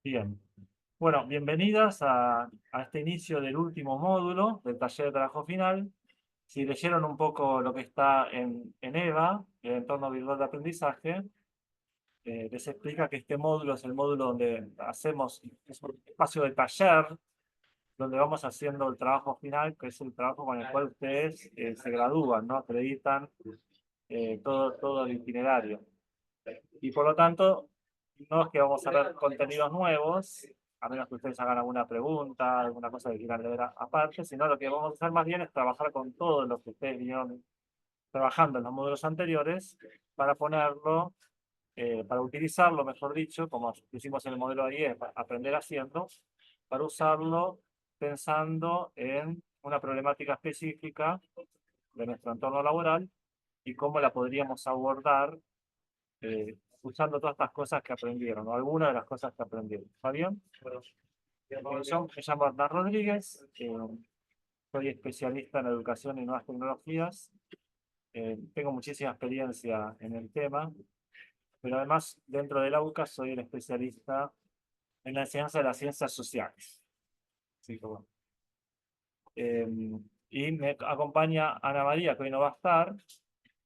Bien. Bueno, bienvenidas a este inicio del último módulo del taller de trabajo final. Si leyeron un poco lo que está en EVA, el entorno virtual de aprendizaje, les explica que este módulo es el módulo donde hacemos, es un espacio de taller, donde vamos haciendo el trabajo final, que es el trabajo con el cual ustedes se gradúan, ¿no? Acreditan todo el itinerario. Y por lo tanto, no es que vamos a ver contenidos nuevos, a menos que ustedes hagan alguna pregunta, alguna cosa que quieran leer aparte, sino lo que vamos a hacer más bien es trabajar con todo lo que ustedes vinieron trabajando en los módulos anteriores para ponerlo, para utilizarlo, mejor dicho, como hicimos en el modelo AIE, aprender haciendo, para usarlo pensando en una problemática específica de nuestro entorno laboral y cómo la podríamos abordar usando todas estas cosas que aprendieron, o algunas de las cosas que aprendieron. ¿Está bien? Yo me llamo Hernán Rodríguez, soy especialista en educación y nuevas tecnologías, tengo muchísima experiencia en el tema, pero además dentro de la UCA soy el especialista en la enseñanza de las ciencias sociales. Así que bueno. Eh, y me acompaña Ana María, que hoy no va a estar,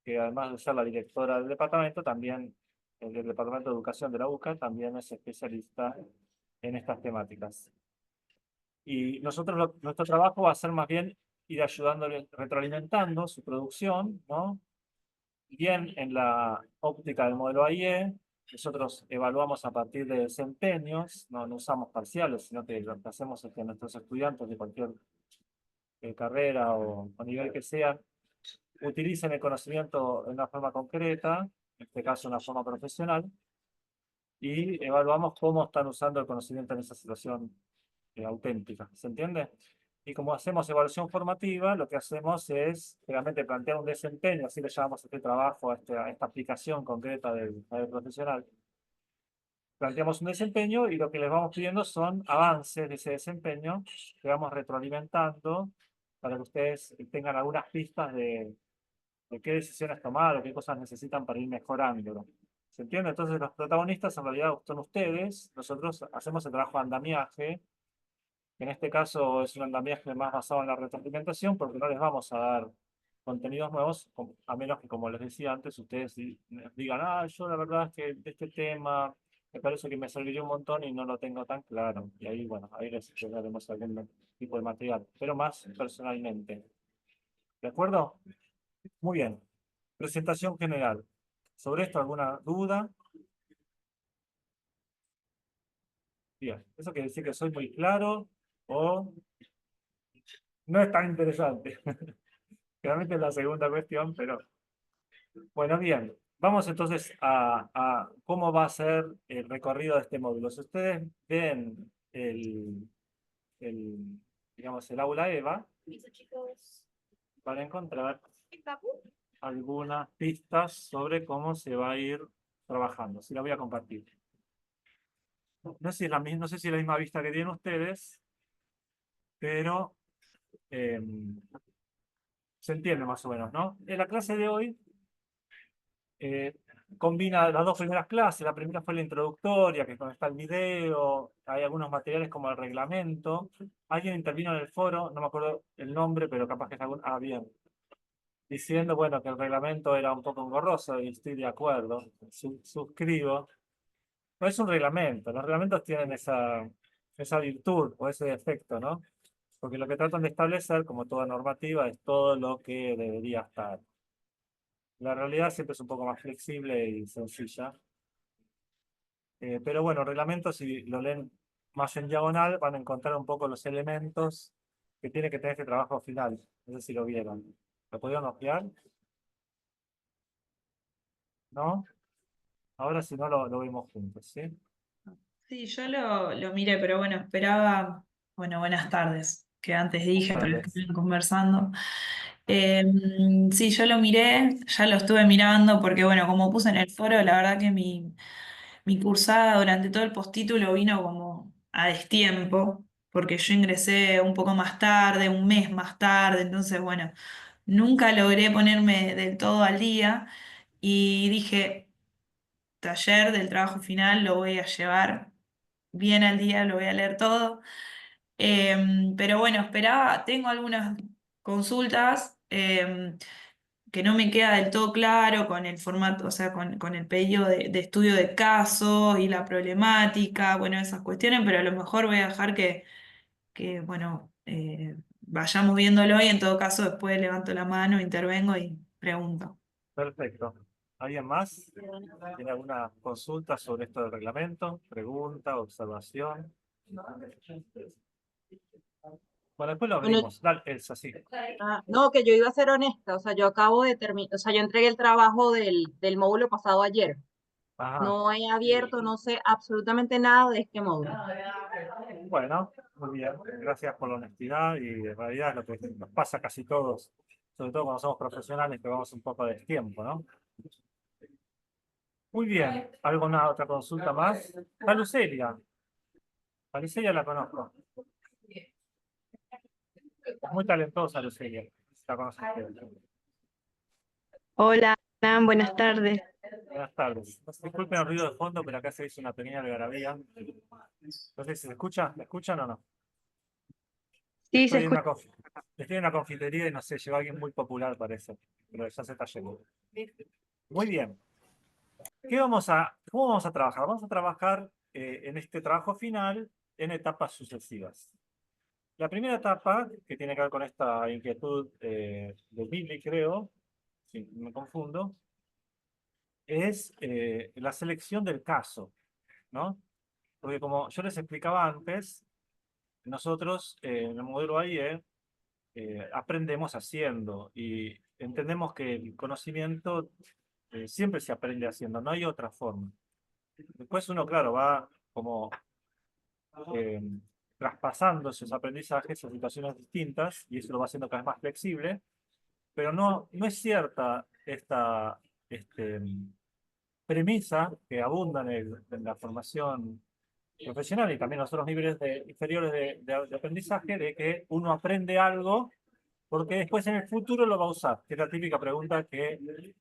que además de ser la directora del departamento, también el del Departamento de Educación de la UCA, también es especialista en estas temáticas. Y nosotros, nuestro trabajo va a ser más bien ir ayudándole, retroalimentando su producción, ¿no? Bien en la óptica del modelo AIE, nosotros evaluamos a partir de desempeños, no usamos parciales, sino que lo que hacemos es que nuestros estudiantes de cualquier carrera o nivel que sea, utilicen el conocimiento de una forma concreta, en este caso una forma profesional, y evaluamos cómo están usando el conocimiento en esa situación auténtica. ¿Se entiende? Y como hacemos evaluación formativa, lo que hacemos es realmente plantear un desempeño, así le llamamos a este trabajo, a esta aplicación concreta del profesional. Planteamos un desempeño y lo que les vamos pidiendo son avances de ese desempeño que vamos retroalimentando para que ustedes tengan algunas pistas de qué decisiones tomar o qué cosas necesitan para ir mejorándolo. ¿Se entiende? Entonces los protagonistas en realidad son ustedes, nosotros hacemos el trabajo de andamiaje, que en este caso es un andamiaje más basado en la retroalimentación porque no les vamos a dar contenidos nuevos, a menos que, como les decía antes, ustedes digan, yo la verdad es que de este tema me parece que me serviría un montón y no lo tengo tan claro. Y ahí, bueno, ahí les daremos algún tipo de material, pero más personalmente. ¿De acuerdo? Muy bien. Presentación general. ¿Sobre esto alguna duda? Bien. ¿Eso quiere decir que soy muy claro o no es tan interesante? Realmente es la segunda cuestión, pero bueno, bien. Vamos entonces a cómo va a ser el recorrido de este módulo. Si ustedes ven el, digamos, el aula EVA, van a encontrar algunas pistas sobre cómo se va a ir trabajando. Si la voy a compartir. No sé si es la misma, no sé si es la misma vista que tienen ustedes, pero eh, se entiende más o menos, ¿no? En la clase de hoy eh, combina las dos primeras clases. La primera fue la introductoria, que donde está el video, hay algunos materiales como el reglamento. Alguien intervino en el foro, no me acuerdo el nombre, pero capaz que es algún... Ah, bien. Diciendo, bueno, que el reglamento era un poco engorroso y estoy de acuerdo, suscribo. No es un reglamento, los reglamentos tienen esa virtud o ese defecto, ¿no? Porque lo que tratan de establecer, como toda normativa, es todo lo que debería estar. La realidad siempre es un poco más flexible y sencilla. Pero bueno, reglamentos, si lo leen más en diagonal, van a encontrar un poco los elementos que tiene que tener este trabajo final. No sé si lo vieron. ¿Lo pudieron ampliar? ¿No? Ahora si no lo vemos juntos, ¿sí? Sí, yo lo miré, pero bueno, esperaba, bueno, buenas tardes, que antes dije para los que Tardes. estuvieron conversando. Eh, sí, yo lo miré, ya lo estuve mirando, porque bueno, como puse en el foro, la verdad que mi cursada durante todo el postítulo vino como a destiempo, porque yo ingresé un poco más tarde, un mes más tarde, entonces bueno, nunca logré ponerme del todo al día y dije, taller del trabajo final lo voy a llevar bien al día, lo voy a leer todo. Pero bueno, esperaba, tengo algunas consultas que no me queda del todo claro con el formato, o sea, con el pedido de estudio de caso y la problemática, bueno, esas cuestiones, pero a lo mejor voy a dejar que bueno, vayamos viéndolo y en todo caso después levanto la mano, intervengo y pregunto. Perfecto. ¿Alguien más? ¿Tiene alguna consulta sobre esto del reglamento? ¿Pregunta, observación? Bueno, después lo Bueno, abrimos. Dale, Elsa, sí. no, que yo iba a ser honesta, o sea, yo acabo de terminar, o sea, yo entregué el trabajo del módulo pasado ayer. Ajá. No he abierto, no sé absolutamente nada de este módulo. Bueno, muy bien. Gracias por la honestidad y en realidad es lo que nos pasa a casi todos, sobre todo cuando somos profesionales, que vamos un poco de tiempo, ¿no? Muy bien. ¿Alguna otra consulta más? Está Lucelia. A Lucelia la conozco. Es muy talentosa, Lucelia. La conozco. Hola, Nan, buenas tardes. Buenas tardes. Disculpen el ruido de fondo, pero acá se hizo una pequeña algarabía. Entonces, ¿se escucha? ¿Me escuchan o no? Sí, se Estoy en escucha. estoy en una confitería y no sé, llegó alguien muy popular, parece. Pero ya se está yendo. Muy bien. ¿Cómo vamos a trabajar? Vamos a trabajar en este trabajo final en etapas sucesivas. La primera etapa, que tiene que ver con esta inquietud de Billy, creo, si no me confundo, es la selección del caso, ¿no? Porque como yo les explicaba antes, nosotros en el modelo AIE aprendemos haciendo y entendemos que el conocimiento siempre se aprende haciendo, no hay otra forma. Después uno, claro, va como eh, traspasando esos aprendizajes a situaciones distintas y eso lo va haciendo cada vez más flexible, pero no es cierta esta este, premisa que abunda en la formación profesional y también en los otros niveles inferiores de aprendizaje, de que uno aprende algo porque después en el futuro lo va a usar, que es la típica pregunta que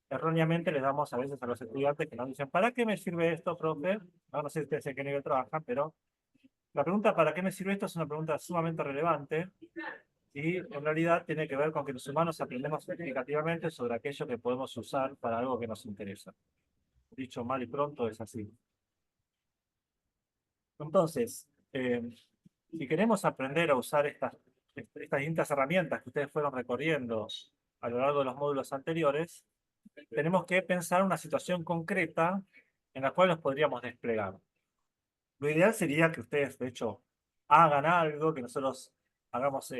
erróneamente les damos a veces a los estudiantes que nos dicen, ¿para qué me sirve esto, profe? No sé ustedes en qué nivel trabajan, pero la pregunta ¿para qué me sirve esto? Es una pregunta sumamente relevante y en realidad tiene que ver con que los humanos aprendemos significativamente sobre aquello que podemos usar para algo que nos interesa. Dicho mal y pronto es así. Entonces, si queremos aprender a usar estas distintas herramientas que ustedes fueron recorriendo a lo largo de los módulos anteriores, tenemos que pensar una situación concreta en la cual los podríamos desplegar. Lo ideal sería que ustedes, de hecho, hagan algo, que nosotros hagamos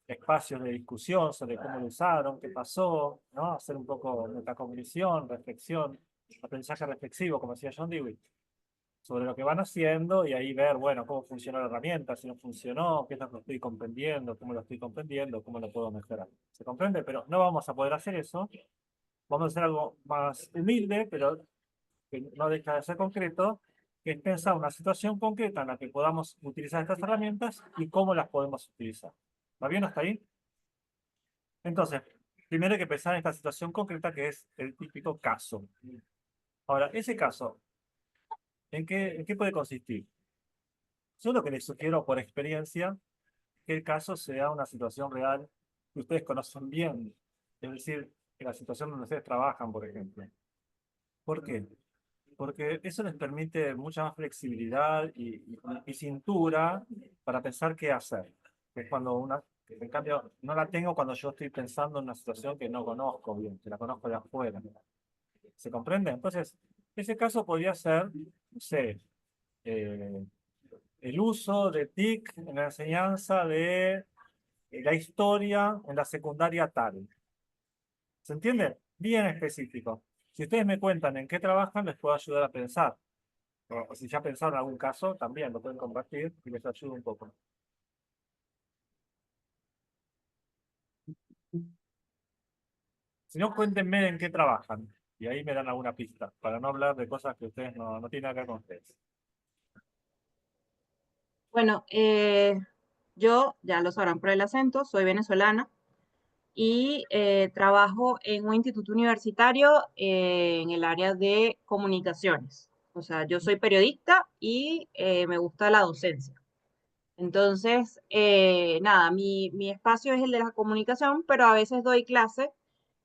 espacios de discusión sobre cómo lo usaron, qué pasó, ¿no? Hacer un poco metacognición, reflexión, aprendizaje reflexivo, como decía John Dewey, sobre lo que van haciendo y ahí ver, bueno, cómo funcionó la herramienta, si no funcionó, qué es lo que estoy comprendiendo, cómo lo estoy comprendiendo, cómo lo puedo mejorar. ¿Se comprende? Pero no vamos a poder hacer eso. Vamos a hacer algo más humilde, pero que no deja de ser concreto, que es pensar una situación concreta en la que podamos utilizar estas herramientas y cómo las podemos utilizar. ¿Va bien hasta ahí? Entonces, primero hay que pensar en esta situación concreta que es el típico caso. Ahora, ese caso, ¿en qué puede consistir? Yo lo que les sugiero por experiencia, que el caso sea una situación real que ustedes conocen bien, es decir, que la situación donde ustedes trabajan, por ejemplo. ¿Por qué? Porque eso les permite mucha más flexibilidad y cintura para pensar qué hacer. Que es cuando en cambio, no la tengo cuando yo estoy pensando en una situación que no conozco bien, que la conozco de afuera. ¿Se comprende? Entonces, ese caso podría ser, no sé, eh, el uso de TIC en la enseñanza de la historia en la secundaria tal. ¿Se entiende? Bien específico. Si ustedes me cuentan en qué trabajan, les puedo ayudar a pensar. O si ya pensaron en algún caso, también lo pueden compartir y les ayudo un poco. Si no, cuéntenme en qué trabajan. Y ahí me dan alguna pista, para no hablar de cosas que ustedes no tienen que ver con ustedes. Bueno, yo, ya lo sabrán por el acento, soy venezolana y trabajo en un instituto universitario en el área de comunicaciones, O sea, yo soy periodista y me gusta la docencia. Entonces, nada, mi espacio es el de la comunicación, pero a veces doy clases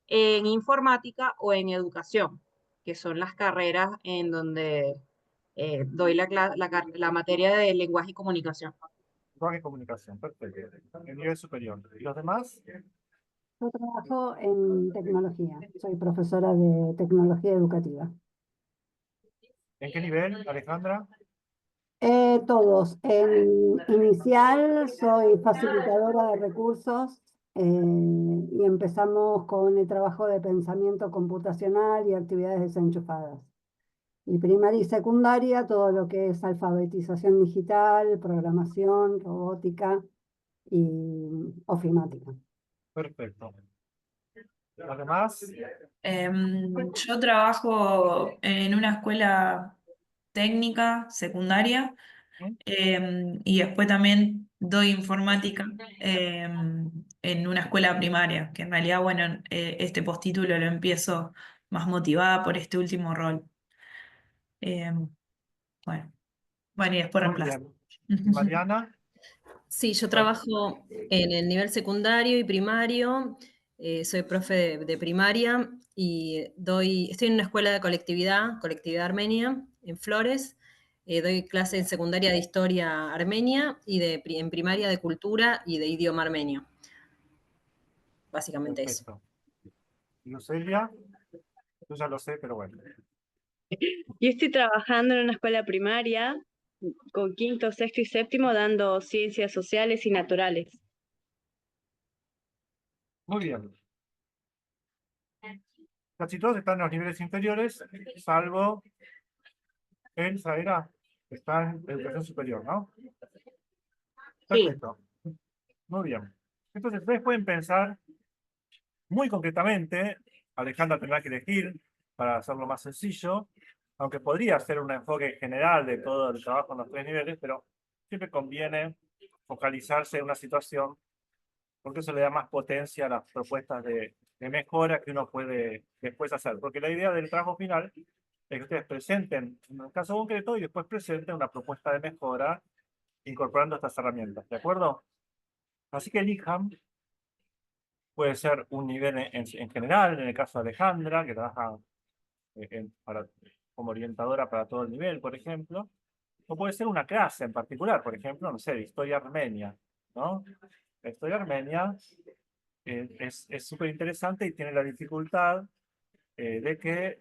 en informática o en educación, que son las carreras en donde doy la materia de lenguaje y comunicación. Lenguaje y comunicación, perfecto. El nivel superior. ¿Y los demás? Yo trabajo en tecnología, soy profesora de tecnología educativa. ¿En qué nivel, Alejandra? Todos. En inicial soy facilitadora de recursos y empezamos con el trabajo de pensamiento computacional y actividades desenchufadas. Y primaria y secundaria, todo lo que es alfabetización digital, programación, robótica y ofimática. Perfecto. ¿Los demás? Yo trabajo en una escuela técnica secundaria y después también doy informática en una escuela primaria, que en realidad, bueno, este postítulo lo empiezo más motivada por este último rol. Em, bueno, bueno, y después Muy reemplazo. bien. ¿Y Mariana? Sí, yo Bueno, trabajo en el nivel secundario y primario, soy profe de primaria y estoy en una escuela de colectividad armenia, en Flores. Doy clase en secundaria de historia armenia y en primaria de cultura y de idioma armenio. Básicamente eso. perfecto. ¿Y Lucelia? Yo ya lo sé, pero bueno. Yo estoy trabajando en una escuela primaria con quinto, sexto y séptimo dando ciencias sociales y naturales. Muy bien. Casi todos están en los niveles inferiores, salvo Elsa era, está en educación superior, ¿no? Sí, Perfecto. Muy bien. Entonces, ustedes pueden pensar muy concretamente, Alejandra tendrá que elegir para hacerlo más sencillo, aunque podría ser un enfoque general de todo el trabajo en los tres niveles, pero siempre conviene focalizarse en una situación porque eso le da más potencia a las propuestas de mejora que uno puede después hacer. Porque la idea del trabajo final es que ustedes presenten un caso concreto y después presenten una propuesta de mejora incorporando estas herramientas, ¿de acuerdo? Así que elijan, puede ser un nivel en general, en el caso de Alejandra, que trabaja como orientadora para todo el nivel, por ejemplo, o puede ser una clase en particular, por ejemplo, no sé, de historia armenia, ¿no? La historia armenia es súper interesante y tiene la dificultad de que,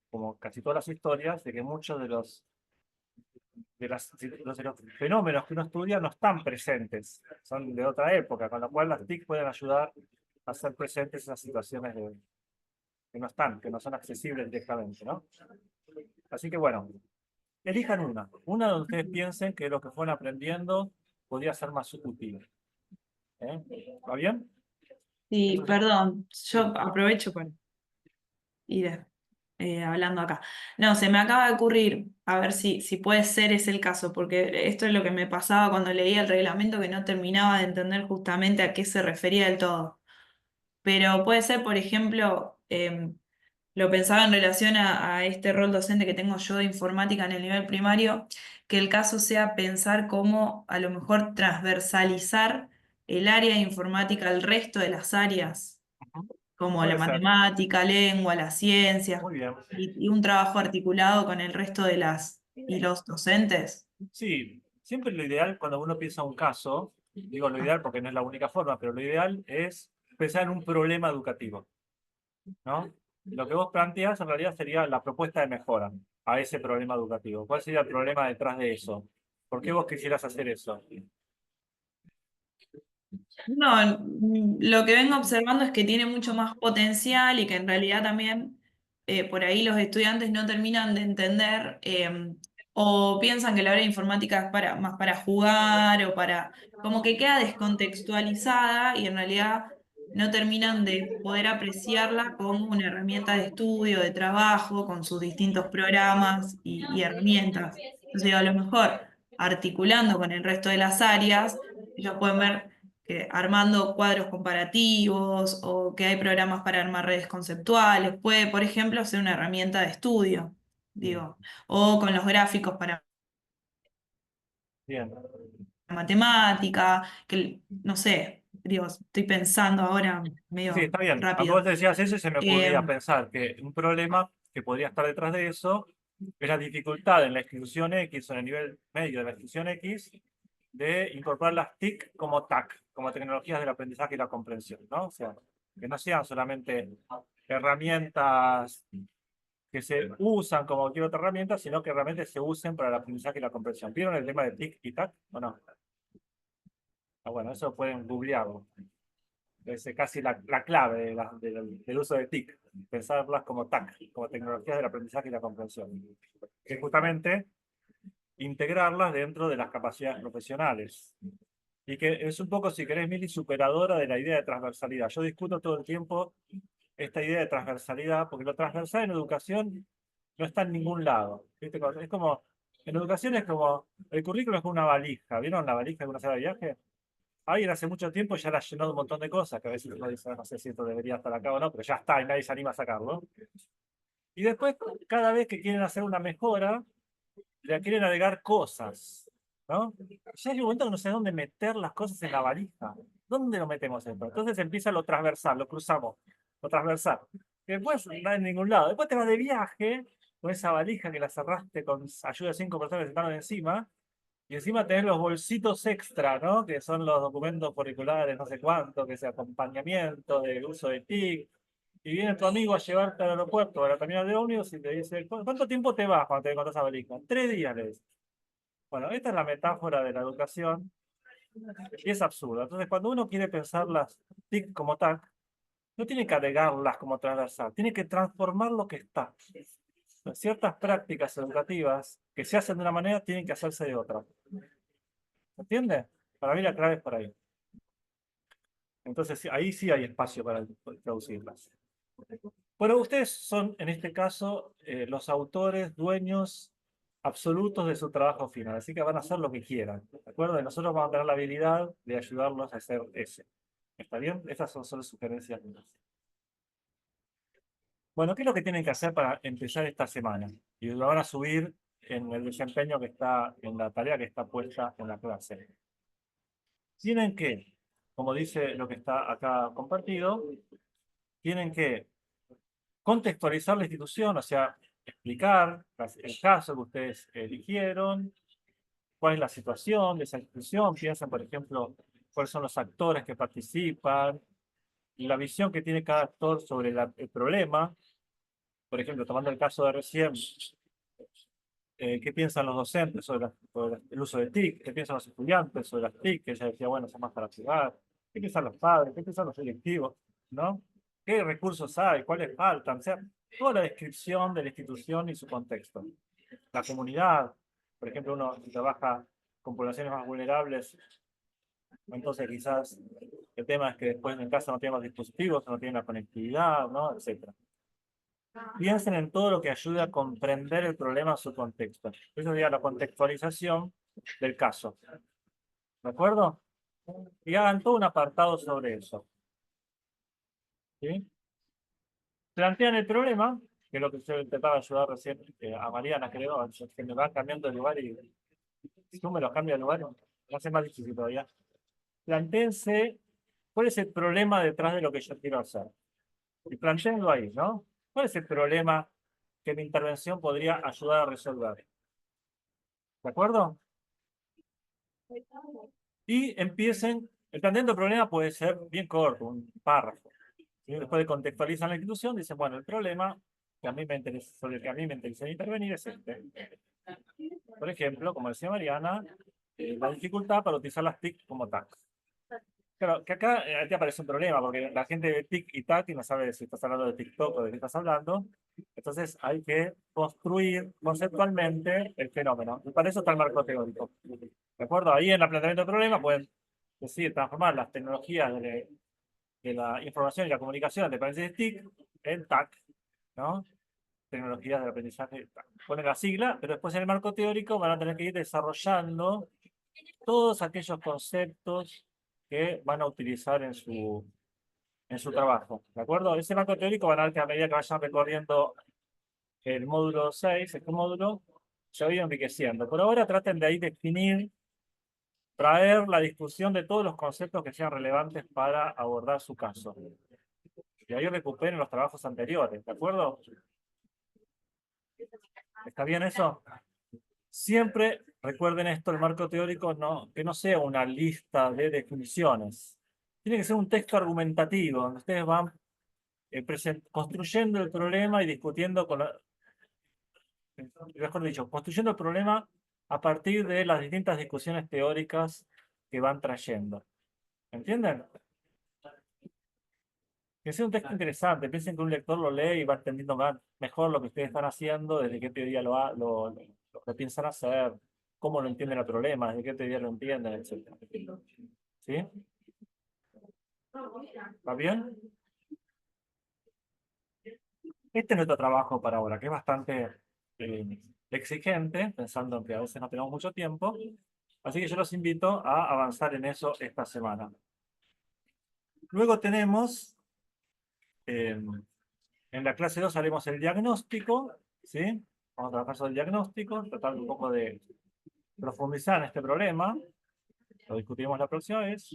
como casi todas las historias, de que muchos de los fenómenos que uno estudia no están presentes, son de otra época, con lo cual las TIC pueden ayudar a hacer presentes esas situaciones que no están, que no son accesibles directamente, ¿no? Así que bueno, elijan una donde ustedes piensen que lo que fueron aprendiendo podría ser más útil. ¿Va bien? Sí, Entonces, perdón, yo sí. aprovecho para ir hablando acá. No, se me acaba de ocurrir, a ver si puede ser ese el caso, porque esto es lo que me pasaba cuando leía el reglamento, que no terminaba de entender justamente a qué se refería del todo. Pero puede ser, por ejemplo, lo pensaba en relación a este rol docente que tengo yo de informática en el nivel primario, que el caso sea pensar cómo a lo mejor transversalizar el área de informática al resto de las áreas Ujú. como la Puede ser. matemática, lengua, las ciencias, Muy bien. y un trabajo articulado con el resto de las y los docentes. Sí, siempre lo ideal cuando uno piensa un caso, digo lo ideal porque no es la única forma, pero lo ideal es pensar en un problema educativo, ¿no? Lo que vos planteas en realidad sería la propuesta de mejora a ese problema educativo. ¿Cuál sería el problema detrás de eso? ¿Por qué vos quisieras hacer eso? No, lo que vengo observando es que tiene mucho más potencial y que en realidad también por ahí los estudiantes no terminan de entender o piensan que la área de informática es más para jugar o para, como que queda descontextualizada y en realidad no terminan de poder apreciarla como una herramienta de estudio, de trabajo, con sus distintos programas y herramientas. Entonces, a lo mejor articulando con el resto de las áreas, ellos pueden ver que armando cuadros comparativos o que hay programas para armar redes conceptuales, puede, por ejemplo, ser una herramienta de estudio. digo, o con los gráficos para Bien. matemática, que no sé, digo, estoy pensando ahora Sí, medio está bien. Cuando vos rápido. decías eso, se me ocurría Eh, pensar que un problema que podría estar detrás de eso es la dificultad en la institución X o en el nivel medio de la institución X de incorporar las TIC como TAC, como tecnologías del aprendizaje y la comprensión, ¿no? O sea, que no sean solamente herramientas que se usan como cualquier otra herramienta, sino que realmente se usen para el aprendizaje y la comprensión. ¿Vieron el tema de TIC y TAC o no? Ah, bueno, eso pueden googlearlo. Es casi la clave del uso de TIC, pensarlas como TAC, como tecnologías del aprendizaje y la comprensión. Que justamente integrarlas dentro de las capacidades profesionales. Y que es un poco, si querés, Mili, superadora de la idea de transversalidad. Yo discuto todo el tiempo esta idea de transversalidad, porque lo transversal en educación no está en ningún lado. ¿Viste? Es como, en educación es como, el currículo es como una valija. ¿Vieron la valija de una sala de viaje? Alguien hace mucho tiempo ya la llenó de un montón de cosas, que a veces uno dice, no sé si esto debería estar acá o no, pero ya está y nadie se anima a sacarlo. Y después, cada vez que quieren hacer una mejora, le quieren agregar cosas, ¿no? Ya hay un momento que no sé dónde meter las cosas en la valija. ¿Dónde lo metemos esto? Entonces empieza lo transversal, lo cruzamos, lo transversal. Que después no hay en ningún lado. Después te vas de viaje con esa valija que la cerraste con ayuda de 5 personas que se sentaron encima, y encima tenés los bolsitos extra, ¿no? Que son los documentos curriculares, no sé cuánto, que es acompañamiento del uso de TIC. Y viene tu amigo a llevarte al aeropuerto, a la terminal de ómnibus, y te dice, ¿cuánto tiempo te vas cuando te encontrás esa valija? 3 días, le dice. Bueno, esta es la metáfora de la educación, y es absurda. Entonces, cuando uno quiere pensar las TIC como TAC, no tiene que agregarlas como transversal, tiene que transformar lo que está. Ciertas prácticas educativas que se hacen de una manera tienen que hacerse de otra. ¿Entiendes? Para mí la clave es por ahí. Entonces, ahí sí hay espacio para traducirlas. Bueno, ustedes son, en este caso, los autores, dueños absolutos de su trabajo final, así que van a hacer lo que quieran, ¿de acuerdo? Y nosotros vamos a tener la habilidad de ayudarlos a hacer ese. ¿Está bien? Estas son solo sugerencias mías. Bueno, ¿qué es lo que tienen que hacer para empezar esta semana? Y lo van a subir en el desempeño que está, en la tarea que está puesta en la clase. Tienen que, como dice lo que está acá compartido, tienen que contextualizar la institución, o sea, explicar el caso que ustedes eligieron, cuál es la situación de esa institución, piensen, por ejemplo, cuáles son los actores que participan, la visión que tiene cada actor sobre el problema. Por ejemplo, tomando el caso de recién, ¿qué piensan los docentes sobre el uso de TIC? ¿Qué piensan los estudiantes sobre las TIC? Que ella decía, bueno, son más para ciudad. ¿Qué piensan los padres? ¿Qué piensan los directivos? ¿No? ¿Qué recursos hay? ¿Cuáles faltan? O sea, toda la descripción de la institución y su contexto. La comunidad, por ejemplo, uno trabaja con poblaciones más vulnerables, entonces quizás el tema es que después en casa no tienen los dispositivos, no tienen la conectividad, ¿no? Etcétera. Piensen en todo lo que ayude a comprender el problema en su contexto. Eso sería la contextualización del caso. ¿De acuerdo? Y hagan todo un apartado sobre eso. ¿Sí? Plantean el problema, que es lo que yo intentaba ayudar recién a Mariana, creo, que me van cambiando de lugar y si tú me los cambio de lugar, me hace más difícil todavía. Plantéense cuál es el problema detrás de lo que yo quiero hacer. Y plantéenlo ahí, ¿no? ¿Cuál es el problema que mi intervención podría ayudar a resolver? ¿De acuerdo? Y empiecen, el planteamiento del problema puede ser bien corto, un párrafo. ¿Sí? Después de contextualizar la institución, dicen, bueno, el problema que a mí me interesa, sobre el que a mí me interesa intervenir es este. Por ejemplo, como decía Mariana, la dificultad para utilizar las TIC como TAC. Claro, que acá te aparece un problema, porque la gente ve TIC y TAC y no sabe si estás hablando de TikTok o de qué estás hablando. Entonces hay que construir conceptualmente el fenómeno. Y para eso está el marco teórico. ¿De acuerdo? Ahí en el planteamiento del problema pueden decir, transformar las tecnologías de la información y la comunicación de aprendizaje TIC en TAC, ¿no? Tecnologías de aprendizaje TAC. Ponen la sigla, pero después en el marco teórico van a tener que ir desarrollando todos aquellos conceptos que van a utilizar en su trabajo. ¿De acuerdo? Ese marco teórico van a ver que a medida que vayan recorriendo el módulo 6, este módulo, se va a ir enriqueciendo. Por ahora traten de ahí definir, traer la discusión de todos los conceptos que sean relevantes para abordar su caso. Y ahí recuperen los trabajos anteriores, ¿de acuerdo? ¿Está bien eso? Siempre recuerden esto, el marco teórico, que no sea una lista de definiciones. Tiene que ser un texto argumentativo, donde ustedes van construyendo el problema y discutiendo mejor dicho, construyendo el problema a partir de las distintas discusiones teóricas que van trayendo. ¿Entienden? Que sea un texto interesante. Piensen que un lector lo lee y va entendiendo mejor lo que ustedes están haciendo, desde qué teoría lo que piensan hacer, cómo lo entienden el problema, desde qué teoría lo entienden, etc. ¿Sí? ¿Va bien? Este es nuestro trabajo para ahora, que es bastante exigente, pensando en que a veces no tenemos mucho tiempo. Así que yo los invito a avanzar en eso esta semana. Luego tenemos, en la clase 2 haremos el diagnóstico, ¿sí? Vamos a trabajar sobre el diagnóstico, tratar un poco de profundizar en este problema. Lo discutiremos la próxima vez.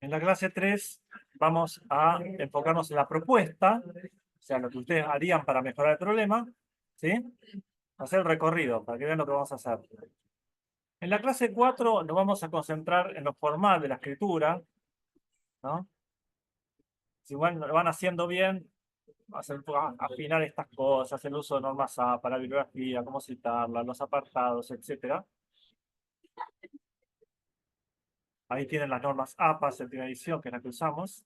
En la clase 3 vamos a enfocarnos en la propuesta, o sea, lo que ustedes harían para mejorar el problema, ¿sí? Hacer el recorrido, para que vean lo que vamos a hacer. En la clase 4 nos vamos a concentrar en lo formal de la escritura, ¿no? Si lo van haciendo bien, afinar estas cosas, el uso de normas APA, la bibliografía, cómo citarla, los apartados, etc. Ahí tienen las normas APA, séptima edición, que es la que usamos.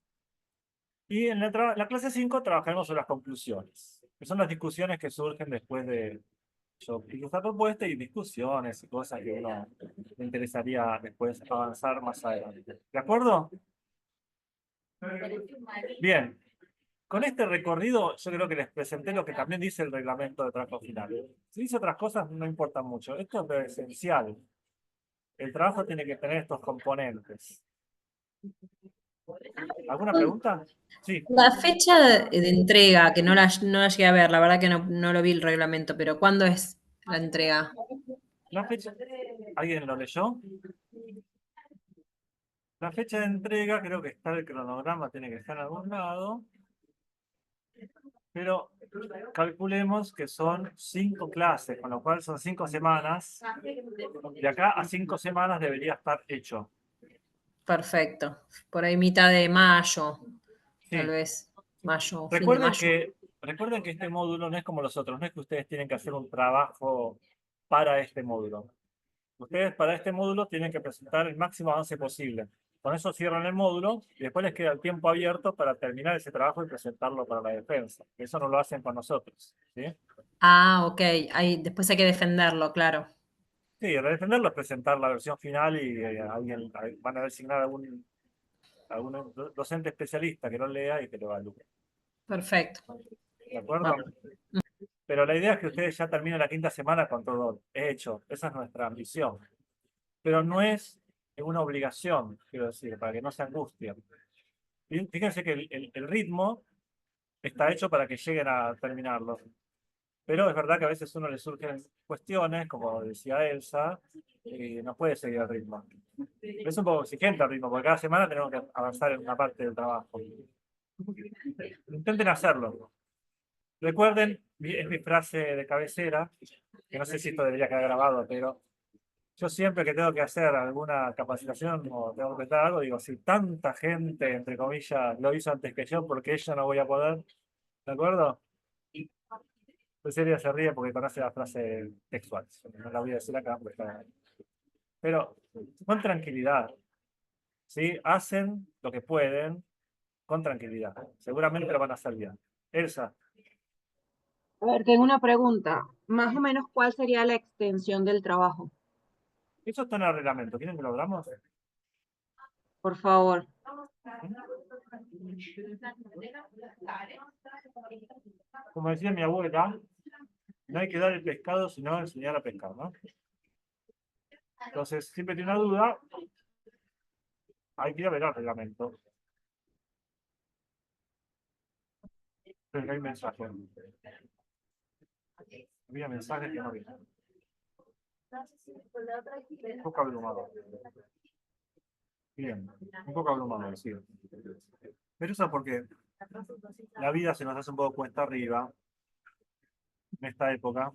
Y en la clase 5 trabajaremos sobre las conclusiones, que son las discusiones que surgen después de esta propuesta y discusiones y cosas que uno le interesaría después avanzar más adelante. ¿De acuerdo? Bien. Con este recorrido, yo creo que les presenté lo que también dice el reglamento de trabajo final. Si dice otras cosas, no importa mucho. Esto es lo esencial. El trabajo tiene que tener estos componentes. ¿Alguna pregunta? Sí. La fecha de entrega, que no la llegué a ver, la verdad que no lo vi el reglamento, pero ¿cuándo es la entrega? La fecha, ¿alguien lo leyó? La fecha de entrega, creo que está el cronograma, tiene que estar en algún lado. Pero calculemos que son 5 clases, con lo cual son 5 semanas. De acá a 5 semanas debería estar hecho. Perfecto. Por ahí mitad de mayo, tal Sí. vez. Mayo, fin de mayo. Recuerden que este módulo no es como los otros, no es que ustedes tienen que hacer un trabajo para este módulo. Ustedes para este módulo tienen que presentar el máximo avance posible. Con eso cierran el módulo y después les queda el tiempo abierto para terminar ese trabajo y presentarlo para la defensa. Eso no lo hacen con nosotros, ¿sí? Ah, ok. Después hay que defenderlo, claro. Sí, para defenderlo es presentar la versión final y van a designar algún docente especialista que lo lea y que lo evalúe. Perfecto. ¿De acuerdo? Vamos. Pero la idea es que ustedes ya terminen la 5ª semana con todo hecho. Esa es nuestra ambición. Pero no es una obligación, quiero decir, para que no se angustien. Fíjense que el ritmo está hecho para que lleguen a terminarlo. Pero es verdad que a veces a uno le surgen cuestiones, como decía Elsa, y no puede seguir el ritmo. Es un poco exigente el ritmo, porque cada semana tenemos que avanzar en una parte del trabajo. Intenten hacerlo. Recuerden, es mi frase de cabecera, que no sé si esto debería quedar grabado, pero yo siempre que tengo que hacer alguna capacitación o tengo que presentar algo, digo, si tanta gente, entre comillas, lo hizo antes que yo, porque yo no voy a poder, ¿de acuerdo? Cecilia se ríe porque conoce la frase textual, no la voy a decir acá, porque pero con tranquilidad, ¿sí? Hacen lo que pueden con tranquilidad, seguramente lo van a hacer bien. Elsa. A ver, tengo una pregunta. Más o menos, ¿cuál sería la extensión del trabajo? Eso está en el reglamento. ¿Quieren que lo hablamos? Por favor. Como decía mi abuela, no hay que dar el pescado, sino enseñar a pescar, ¿no? Entonces, siempre tiene una duda, hay que ir a ver el reglamento. Pero hay mensajes. Había mensajes que no vi. Un poco abrumador. Bien, un poco abrumador, sí. Pero eso es porque la vida se nos hace un poco cuesta arriba en esta época.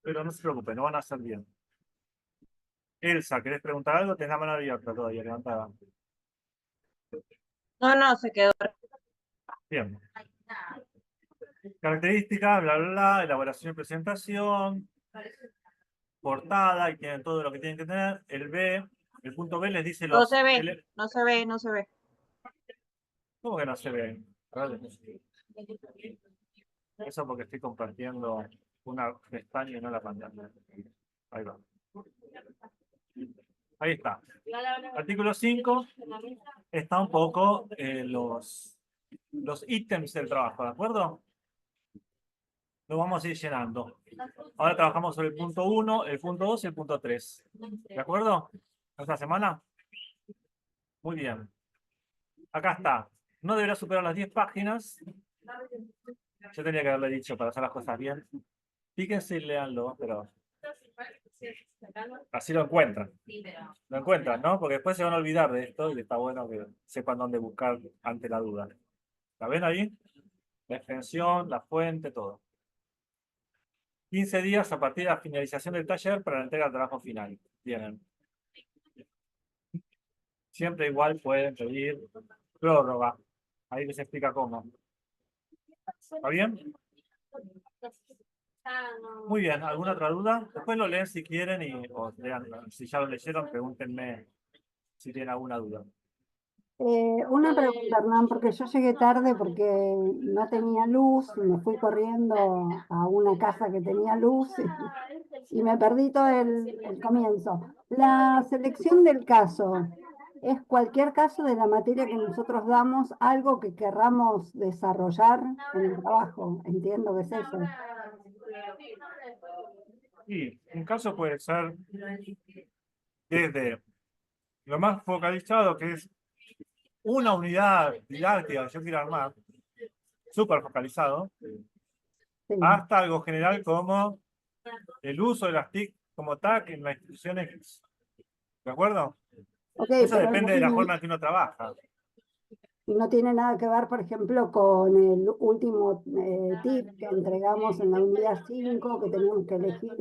Pero no se preocupen, no van a hacer bien. Elsa, ¿querés preguntar algo? Tenés la mano abierta todavía, levantada. No, no, se quedó. Bien. Características, bla, bla, bla, elaboración y presentación, portada, y tienen todo lo que tienen que tener. El punto B les dice No los... se ve, no se ve, no se ve. ¿Cómo que no se ve? A ver, eso porque estoy compartiendo una pestaña y no la pantalla. Ahí va. Ahí está. Artículo 5 está un poco los ítems del trabajo, ¿de acuerdo? Lo vamos a ir llenando. Ahora trabajamos sobre el punto 1, el punto 2 y el punto 3. ¿De acuerdo? ¿Esta semana? Muy bien. Acá está. No deberá superar las 10 páginas. Yo tenía que haberle dicho para hacer las cosas bien. Fíjense y léanlo, pero así lo encuentran. Lo encuentran, ¿no? Porque después se van a olvidar de esto y está bueno que sepan dónde buscar ante la duda. ¿La ven ahí? La extensión, la fuente, todo. 15 días a partir de la finalización del taller para la entrega del trabajo final. Tienen. Siempre igual pueden pedir prórroga. Ahí les explica cómo. ¿Está bien? Muy bien. ¿Alguna otra duda? Después lo leen si quieren o lean. Si ya lo leyeron, pregúntenme si tienen alguna duda. Una pregunta, Hernán, porque yo llegué tarde porque no tenía luz, me fui corriendo a una casa que tenía luz y me perdí todo el comienzo. La selección del caso, ¿es cualquier caso de la materia que nosotros damos, algo que querramos desarrollar en el trabajo? Entiendo que es eso. Y un caso puede ser desde lo más focalizado, que es una unidad didáctica que yo quiero armar, súper focalizado, Sí. hasta algo general como el uso de las TIC como TAC en las instituciones. ¿De acuerdo? Ok, Eso pero depende de la forma en que uno trabaja. no tiene nada que ver, por ejemplo, con el último tip que entregamos en la unidad 5, que teníamos que elegir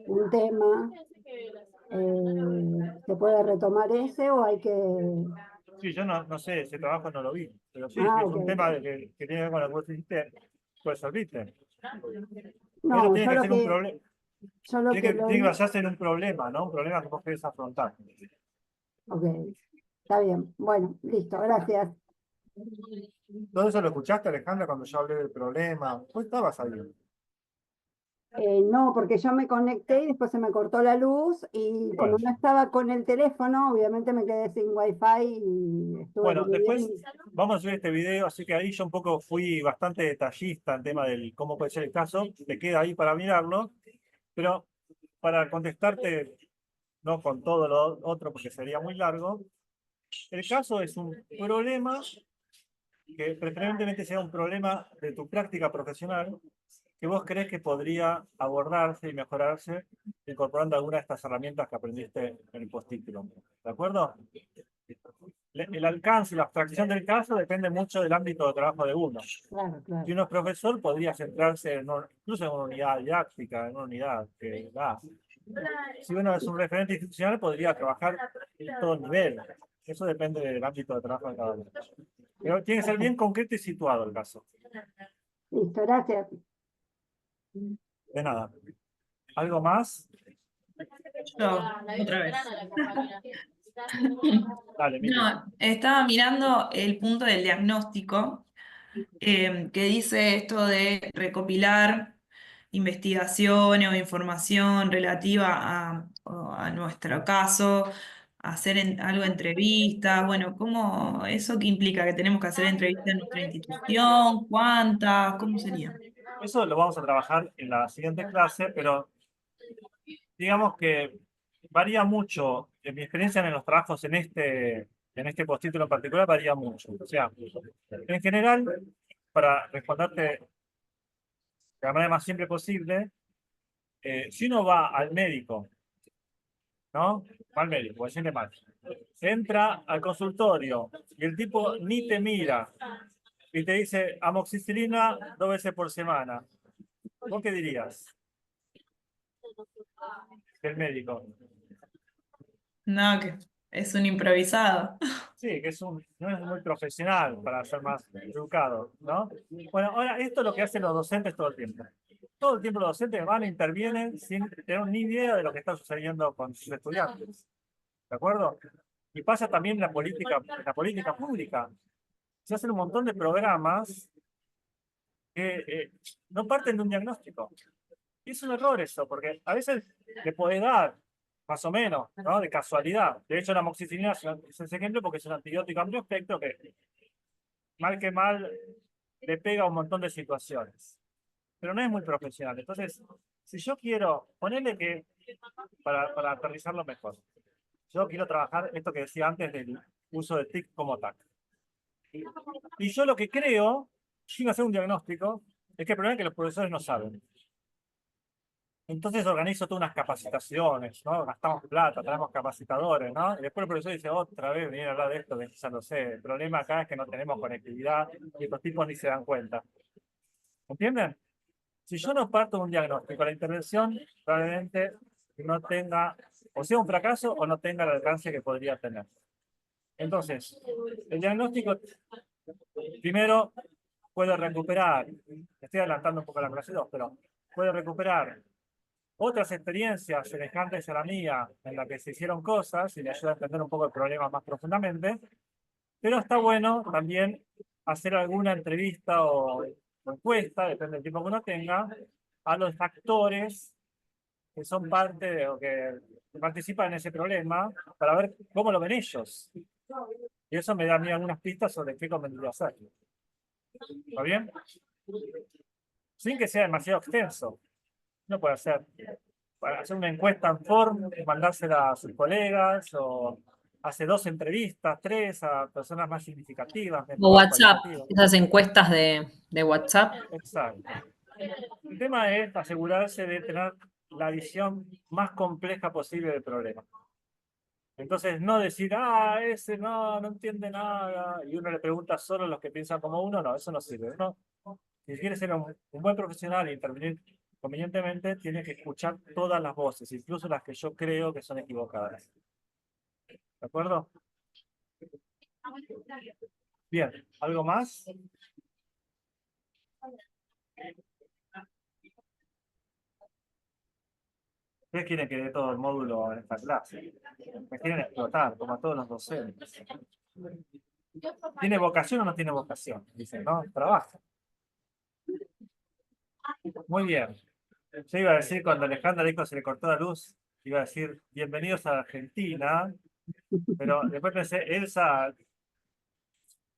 un tema. ¿Se puede retomar ese o hay que...? Sí, yo no sé, ese trabajo no lo vi, pero sí, Ah, es ok, un tema ok. que tiene que ver con lo que vos dijiste, puede servir. Pero No, tiene que ser un problema, yo lo que lo tiene que hice... basarse en un problema, ¿no? Un problema que vos querés afrontar. Ok, está bien. Bueno, listo, gracias. ¿Todo eso lo escuchaste, Alejandra, cuando yo hablé del problema? Vos estabas ahí. No, porque yo me conecté y después se me cortó la luz y como Bueno. no estaba con el teléfono, obviamente me quedé sin wifi y estuve Bueno, como después bien. vamos a subir este video, así que ahí yo un poco fui bastante detallista en tema del cómo puede ser el caso. Te queda ahí para mirarlo, pero para contestarte, no con todo lo otro porque sería muy largo, el caso es un problema que preferentemente sea un problema de tu práctica profesional que vos crees que podría abordarse y mejorarse incorporando alguna de estas herramientas que aprendiste en el postítulo. ¿De acuerdo? El alcance y la abstracción del caso depende mucho del ámbito de trabajo de uno. Claro, claro. Si uno es profesor, podría centrarse incluso en una unidad didáctica, en una unidad que da. Si uno es un referente institucional, podría trabajar en todo nivel. Eso depende del ámbito de trabajo de cada uno. Pero tiene que ser bien concreto y situado el caso. Listo, gracias. De nada. ¿Algo más? Yo, otra vez. Dale, Mili. No, estaba mirando el punto del diagnóstico, que dice esto de recopilar investigaciones o información relativa a nuestro caso, hacer algo de entrevistas, bueno, ¿cómo, eso qué implica? ¿Que tenemos que hacer entrevistas en nuestra institución? ¿Cuántas? ¿Cómo sería? Eso lo vamos a trabajar en la siguiente clase, pero digamos que varía mucho. En mi experiencia en los trabajos en este postítulo en particular varía mucho. O sea, en general, para responderte de la manera más simple posible, si uno va al médico, ¿no? Va al médico, voy a decirle mal. Entra al consultorio y el tipo ni te mira y te dice amoxicilina 2 veces por semana. ¿Vos qué dirías del médico? No, que es un improvisado. Sí, que no es muy profesional para ser más educado, ¿no? Bueno, ahora esto es lo que hacen los docentes todo el tiempo. Todo el tiempo los docentes van e intervienen sin tener ni idea de lo que está sucediendo con sus estudiantes. ¿De acuerdo? Y pasa también en la política pública. Se hacen un montón de programas que no parten de un diagnóstico. Y es un error eso, porque a veces le puede dar, más o menos, ¿no? De casualidad. De hecho, la amoxicilina es ese ejemplo porque es un antibiótico amplio espectro que, mal que mal, le pega a un montón de situaciones. Pero no es muy profesional. Entonces, si yo quiero, ponerle que, para aterrizarlo mejor, yo quiero trabajar esto que decía antes del uso de TIC como TAC. Y yo lo que creo, sin hacer un diagnóstico, es que el problema es que los profesores no saben. Entonces organizo todas unas capacitaciones, ¿no? Gastamos plata, traemos capacitadores, ¿no? Y después el profesor dice, otra vez viene a hablar de esto, que ya lo sé. El problema acá es que no tenemos conectividad y estos tipos ni se dan cuenta. ¿Entienden? Si yo no parto de un diagnóstico, la intervención probablemente no tenga, o sea un fracaso, o no tenga el alcance que podría tener. Entonces, el diagnóstico, primero, puede recuperar, estoy adelantando un poco la clase 2, pero puede recuperar otras experiencias semejantes a la mía en las que se hicieron cosas y le ayuda a entender un poco el problema más profundamente, pero está bueno también hacer alguna entrevista o encuesta, depende del tiempo que uno tenga, a los actores que son parte de, o que participan en ese problema para ver cómo lo ven ellos. Y eso me da a mí algunas pistas sobre qué convendría hacer. ¿Está bien? Sin que sea demasiado extenso. No puede hacer para hacer una encuesta en form, mandársela a sus colegas, o hace 2 entrevistas, 3 a personas más significativas. O WhatsApp, esas encuestas de WhatsApp. Exacto. El tema es asegurarse de tener la visión más compleja posible del problema. Entonces, no decir, ese no entiende nada, y uno le pregunta solo a los que piensan como uno, no, eso no sirve. ¿No? Si quieres ser un buen profesional e intervenir convenientemente, tienes que escuchar todas las voces, incluso las que yo creo que son equivocadas. ¿De acuerdo? Bien, ¿algo más? ¿Ustedes quieren que dé todo el módulo en esta clase? Me quieren explotar, como a todos los docentes. ¿Tiene vocación o no tiene vocación? Dicen, ¿no? Trabaja. Muy bien. Yo iba a decir, cuando Alejandra dijo se le cortó la luz, iba a decir, bienvenidos a Argentina, pero después pensé, Elsa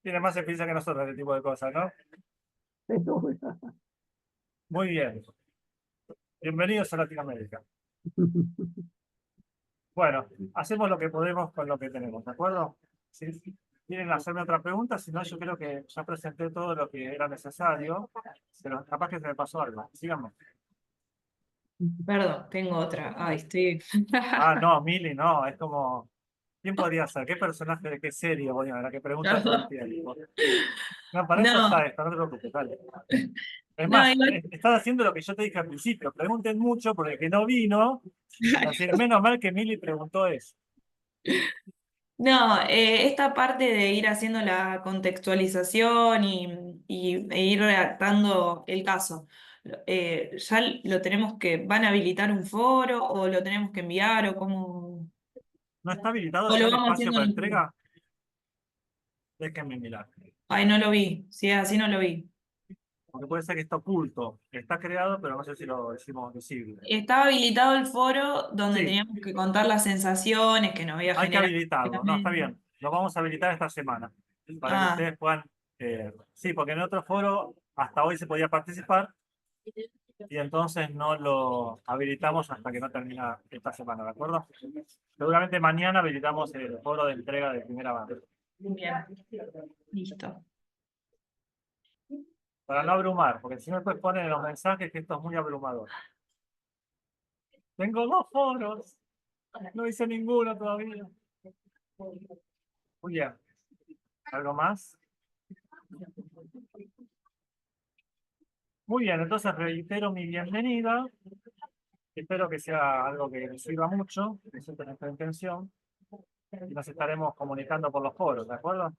tiene más experiencia que nosotros en este tipo de cosas, ¿no? Seguro. Muy bien. Bienvenidos a Latinoamérica. Bueno, hacemos lo que podemos con lo que tenemos, ¿de acuerdo? Si quieren hacerme otra pregunta, si no, yo creo que ya presenté todo lo que era necesario, pero capaz que se me pasó algo. Síganme. Perdón, tengo otra. Ay, estoy. No, Mili, no, es como... ¿Quién podría ser? ¿Qué personaje de qué serie, bueno, la que pregunta todo el tiempo? No, para eso No, está esto, no te preocupes, dale. Es no, más, igual. estás haciendo lo que yo te dije al principio. Pregunten mucho porque el que no vino, así, menos mal que Mili preguntó eso. No, esta parte de ir haciendo la contextualización e ir redactando el caso, ¿ya lo tenemos van a habilitar un foro o lo tenemos que enviar o cómo? ¿No está habilitado ¿O ya lo el vamos espacio haciendo para en el foro? entrega? Déjenme mirar. Ay, no lo vi. Si es así, no lo vi. Porque puede ser que está oculto. Está creado, pero no sé si lo decimos visible. Estaba habilitado el foro donde Sí, teníamos que contar las sensaciones que nos había hay que generado. habilitarlo. No, está bien. Lo vamos a habilitar esta semana. Para que Ah, ustedes puedan... sí, porque en otro foro hasta hoy se podía participar y entonces no lo habilitamos hasta que no termina esta semana, ¿de acuerdo? Seguramente mañana habilitamos el foro de entrega de primera banda. bien. Listo. Para no abrumar, porque si no después ponen en los mensajes que esto es muy abrumador. Tengo 2 foros. No hice ninguno todavía. Muy bien. ¿Algo más? Muy bien, entonces reitero mi bienvenida. Espero que sea algo que les sirva mucho, que esa es nuestra intención. Y nos estaremos comunicando por los foros, ¿de acuerdo?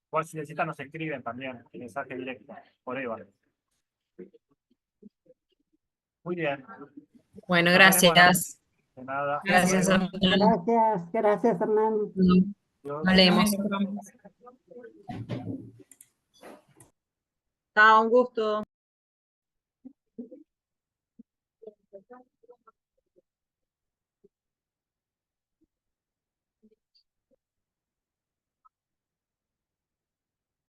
Igual si necesitan nos escriben también, el mensaje directo, por Eva. Muy bien. Bueno, Nos veremos la- gracias. De nada. Gracias, Hasta luego. Hernán. Gracias, Hernán. Adiós. Hablemos. Chao, un gusto.